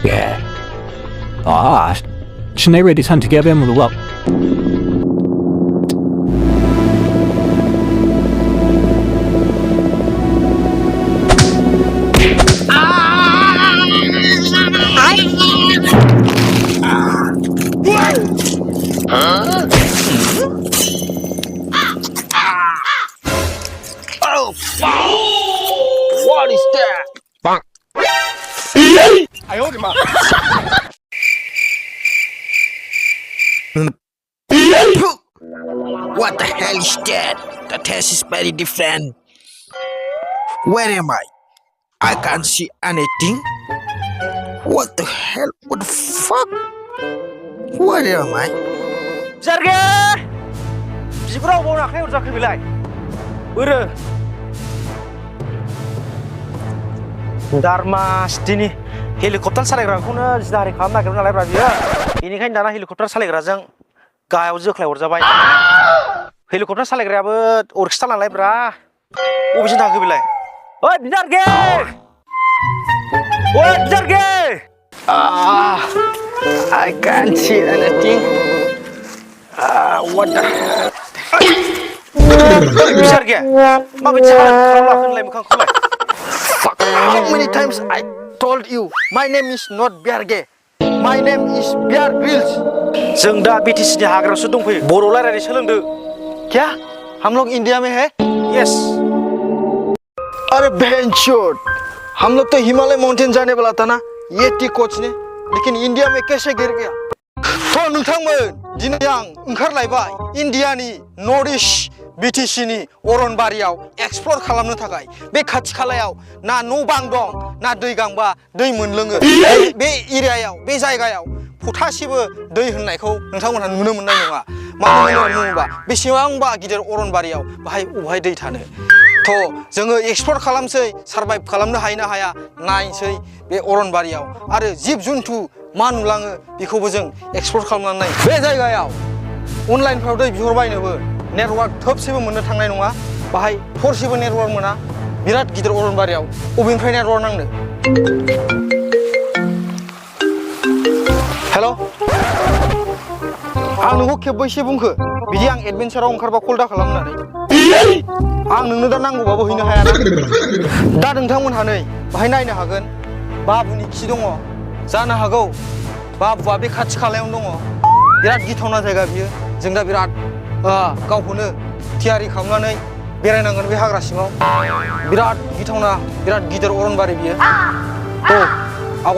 Yeah. Ah, Sinead is hunt together with the what? Oh, fuck! What is that? Bonk. 哎呦我的妈！What the hell is that? The test is very different. Where am I? I can't see anything. What the hell? What the fuck? Where am I? Sergei! Bisikuraw mau nak udah kebilai. Ure. Dharma dini helikopter सालायग्राखौनो जिदारि खालामनो नागिरदों नालाय ब्रा बियो बेनिखायनो दाना helicopter सालायग्राजों गाहायाव जोख्लाय हरजाबाय helicopter सालायग्रायाबो अरखिथा नालाय ब्रा अबेसिम थांखो बेलाय ओइ बिजारगे ओइ बिजारगे I can't see anything. What the hell? बिजारगे माबायदि खालामलाखोनलाय मोखांखौलाय Fuck! How many times I told you my name is not Bjarge. My name is Grylls. जों दा BTC नि हाग्रायावसो दंफैयो बर' रायलायनो सोलोंदो क्या? हम लोग इंडिया में है? यस अरे बेंचोद हम लोग तो हिमालय माउंटेन जाने वाला था ना ये टी कोच ने लेकिन इंडिया में कैसे गिर गया तो नोंथांमोन दिनै आं ओंखारलायबाय इन्डियानि नर्थ ईस्ट BTC नि अरनबारियाव एक्सप्लोर खालामनो थाखाय बे खाथि खालायाव ना न' बां दं ना दै गांबा दै मोनलोङो बे एरियायाव बे जायगायाव फथासेबो दै होननायखौ नोंथांमोनहा नुनो मोननाय नङा मानो होननानै बुङोबा बेसेबांबा गिदिर अरनबारियाव बाहाय अबेहाय दै थानो थ' जोङो एक्सप्लोर खालामसै सारभाइभ खालामनो हायो ना हाया नायनोसै बे अरनबारियाव आरो जिब जुन्थु मा नुलाङो बेखौबो जों एक्सप्लोर खालामनानै नाय बे जायगायाव अनलाइनफ्राव दै बिहरबायनोबो नेटवर्क थोबसेबो मोननो थांनाय नङा बाहाय थरसेबो नेटवर्क मोना बिराद गिदिर अरनबारियाव अबेनिफ्राय नेटवर्क नांनो हेल' आं नोंखौ खेबबैसे बुंखो बिदि आं एडभेन्साराव ओंखारबा कल दा खालाम होननानै आं नोंनो दा नांगौबाबो हैनो हायाना दा नोंथांमोनहा नै बाहाय नायनो हागोन बाबुनि खि दङ जानो हागौ बाबुआ बे खाथि खालायावनो दङ बिराद गिथावना जायगा बियो जों दा बिराद गावखौनो थियारि खालामनानै बेरायनांगोन बे हाग्रा सिङाव बिराद गिथावना बिराद गिदिर अरनबारि बियो